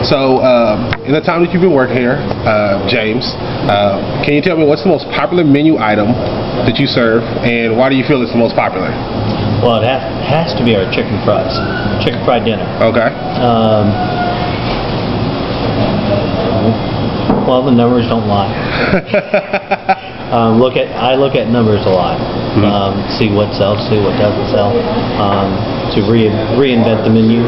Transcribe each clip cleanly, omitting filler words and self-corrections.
So, in the time that you've been working here, James, can you tell me what's the most popular menu item that you serve, and why do you feel it's the most popular? Well, it has to be our chicken fries, chicken fried dinner. Okay. Well, the numbers don't lie. I look at numbers a lot. See what sells, see what doesn't sell. To reinvent the menu.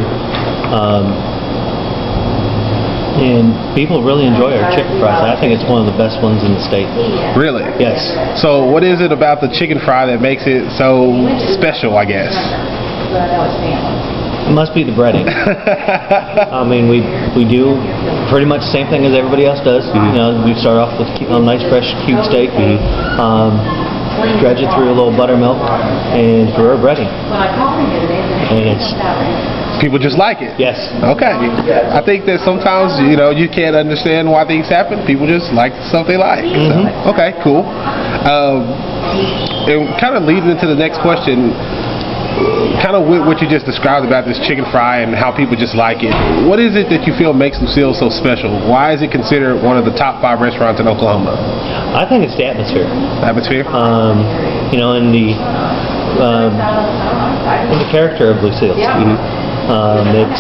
And people really enjoy our chicken fries. I think it's one of the best ones in the state. Really? Yes. So what is it about the chicken fry that makes it so special, I guess? It must be the breading. I mean, we do pretty much the same thing as everybody else does. You know, we start off with a nice fresh cube steak, dredge it through a little buttermilk, and through our breading. And it's... People just like it. Yes. Okay. I think that sometimes, you know, you can't understand why things happen. People just like the stuff they like. So, okay, cool. And kind of leading into the next question, kind of with what you just described about this chicken fry and how people just like it, what is it that you feel makes Lucille so special? Why is it considered one of the top 5 restaurants in Oklahoma? I think it's the atmosphere. Atmosphere? You know, and the character of Lucille's. It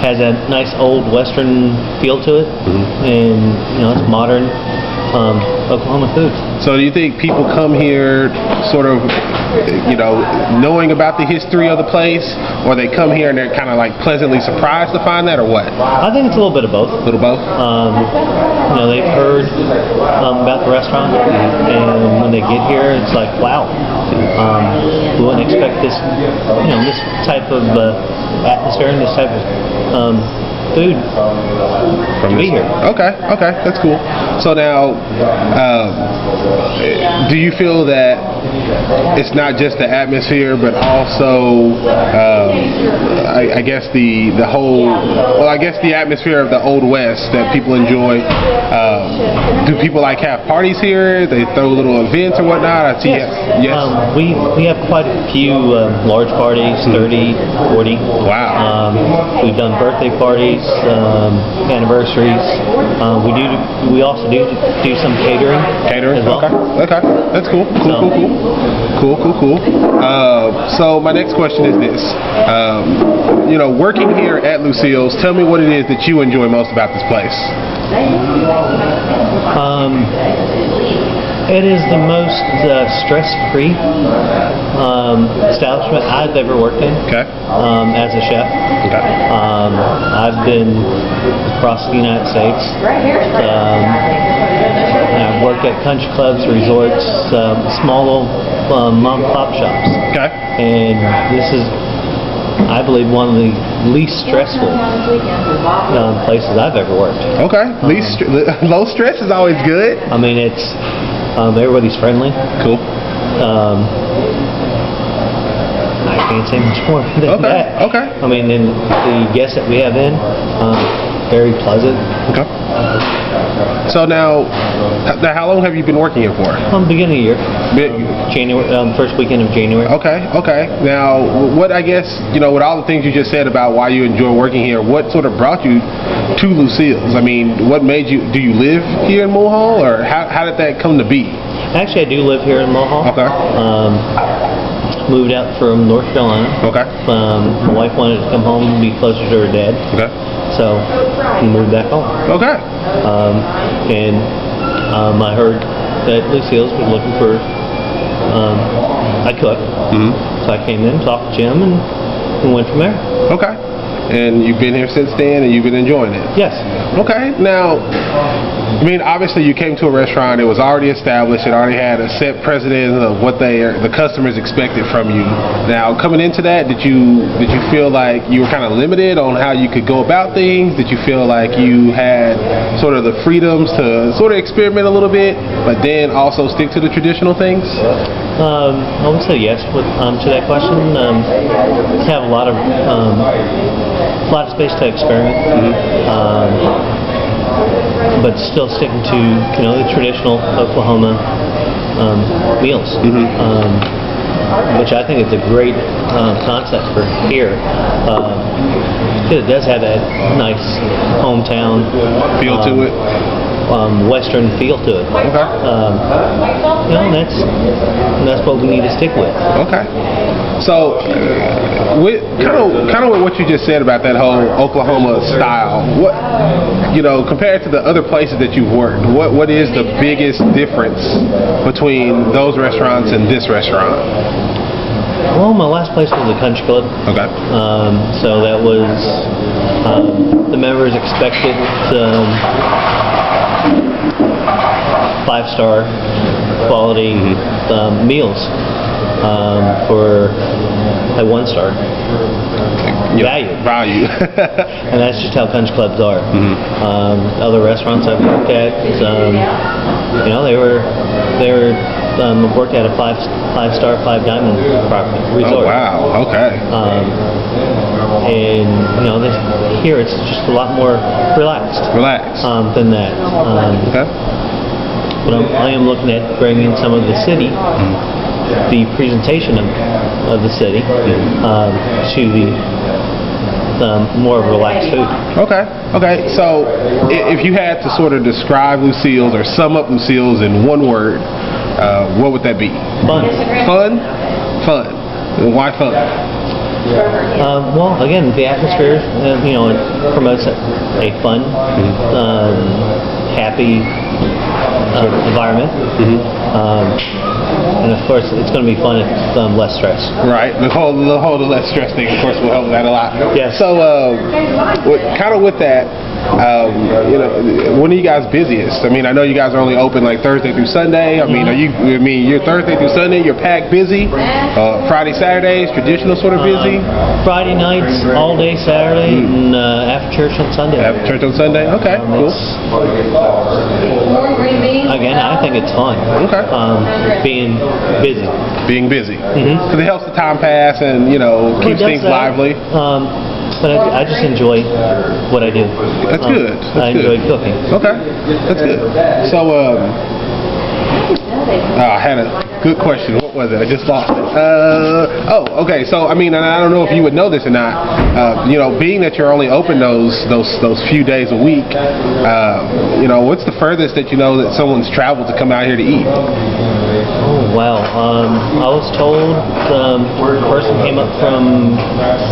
has a nice old Western feel to it, and you know, it's modern Oklahoma food. So do you think people come here sort of, you know, knowing about the history of the place, or they come here and they're kind of like pleasantly surprised to find that, or what? I think it's a little bit of both. A little both? You know, they've heard about the restaurant, and when they get here, it's like, wow, we wouldn't expect this, you know, this type of atmosphere and this type of food to be here. Okay, that's cool. So now, do you feel that it's not just the atmosphere, but also, I guess the whole, well, I guess the atmosphere of the Old West that people enjoy. Do people like have parties here? They throw little events or whatnot? I see. Yes. We have quite a few large parties, 30, 40. Wow. We've done birthday parties, anniversaries. We also do some catering. Catering. As well. Okay. That's cool. Cool. So my next question is this: you know, working here at Lucille's, tell me what it is that you enjoy most about this place. It is the most stress-free establishment I've ever worked in. Okay. As a chef. Okay. I've been across the United States. I've worked at country clubs, resorts, small little mom-and-pop shops. Okay. And this is, I believe, one of the least stressful places I've ever worked. Okay. Low stress is always good. I mean, it's everybody's friendly. Cool. I can't say much more than that. Okay. I mean, and the guests that we have in, very pleasant. Okay. So now, how long have you been working here for? Beginning of the year. January, first weekend of January. Okay. Now, what, I guess, you know, with all the things you just said about why you enjoy working here, what sort of brought you to Lucille's? I mean, what made you, do you live here in Mulhall, or how did that come to be? Actually, I do live here in Mulhall. Okay. Moved out from North Carolina. Okay. My wife wanted to come home and be closer to her dad. Okay. So we moved back home. Okay. And I heard that Lucille's was looking for a cook. So I came in, talked to Jim, and went from there. Okay. And you've been here since then, and you've been enjoying it? Yes. Okay. Now, I mean, obviously you came to a restaurant, it was already established, it already had a set precedent of what the customers expected from you. Now, coming into that, did you feel like you were kind of limited on how you could go about things? Did you feel like you had sort of the freedoms to sort of experiment a little bit, but then also stick to the traditional things? I would say yes to that question. Have a lot of space to experiment. But still sticking to, you know, the traditional Oklahoma meals. which I think is a great concept for here. It does have that nice hometown Feel to it. Western feel to it. Okay. That's what we need to stick with. Okay. So, with kind of what you just said about that whole Oklahoma style, what, compared to the other places that you've worked, what is the biggest difference between those restaurants and this restaurant? Well, my last place was a country club. Okay. So that was the members expected 5-star quality meals for a 1-star value. And that's just how country clubs are. Other restaurants I've worked at, they were worked at a 5-star, 5-diamond resort. Oh wow! Okay. And here it's just a lot more relaxed. Than that. Okay. But I am looking at bringing some of the city, the presentation of the city, to the more relaxed food. Okay. So, if you had to sort of describe Lucille's or sum up Lucille's in one word, what would that be? Fun. Fun. Why fun? Well, again, the atmosphere, it promotes a fun, happy environment. And of course, it's going to be fun if less stress. Right. The whole less stress thing, of course, will help that a lot. Yes. So, kind of with that, when are you guys busiest? I mean, I know you guys are only open like Thursday through Sunday. I mean, you're Thursday through Sunday, you're packed busy. Friday, Saturdays, traditional sort of busy. Friday nights, all day Saturday, and after church on Sunday. After church on Sunday. Okay, cool. Again, I think it's fun. Okay. Being busy. Because it helps the time pass and keeps things lively. But I just enjoy what I do. That's good. I enjoy cooking. Okay, that's good. So, I had a good question. What was it? I just lost it. Okay. So, I mean, and I don't know if you would know this or not. Being that you're only open those few days a week, what's the furthest that that someone's traveled to come out here to eat? Oh, wow. I was told a person came up from,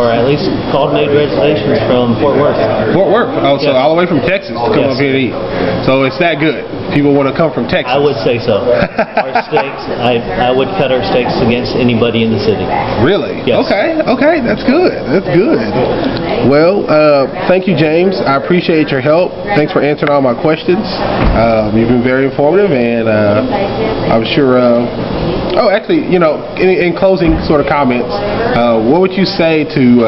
or at least called, made reservations from Fort Worth. Fort Worth. Oh, so Yes. all the way from Texas to come up here to eat. So it's that good. People want to come from Texas. I would say so. Our steaks, I would cut our steaks against anybody in the city. Really? Yes. Okay. That's good. Well, thank you, James. I appreciate your help. Thanks for answering all my questions. You've been very informative, and I'm sure. Actually, in closing sort of comments, what would you say to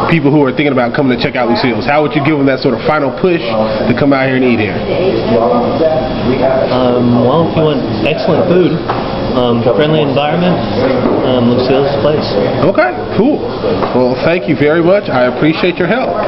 people who are thinking about coming to check out Lucille's? How would you give them that sort of final push to come out here and eat here? Well, if you want excellent food, friendly environment, Lucille's place. Okay, cool. Well, thank you very much. I appreciate your help.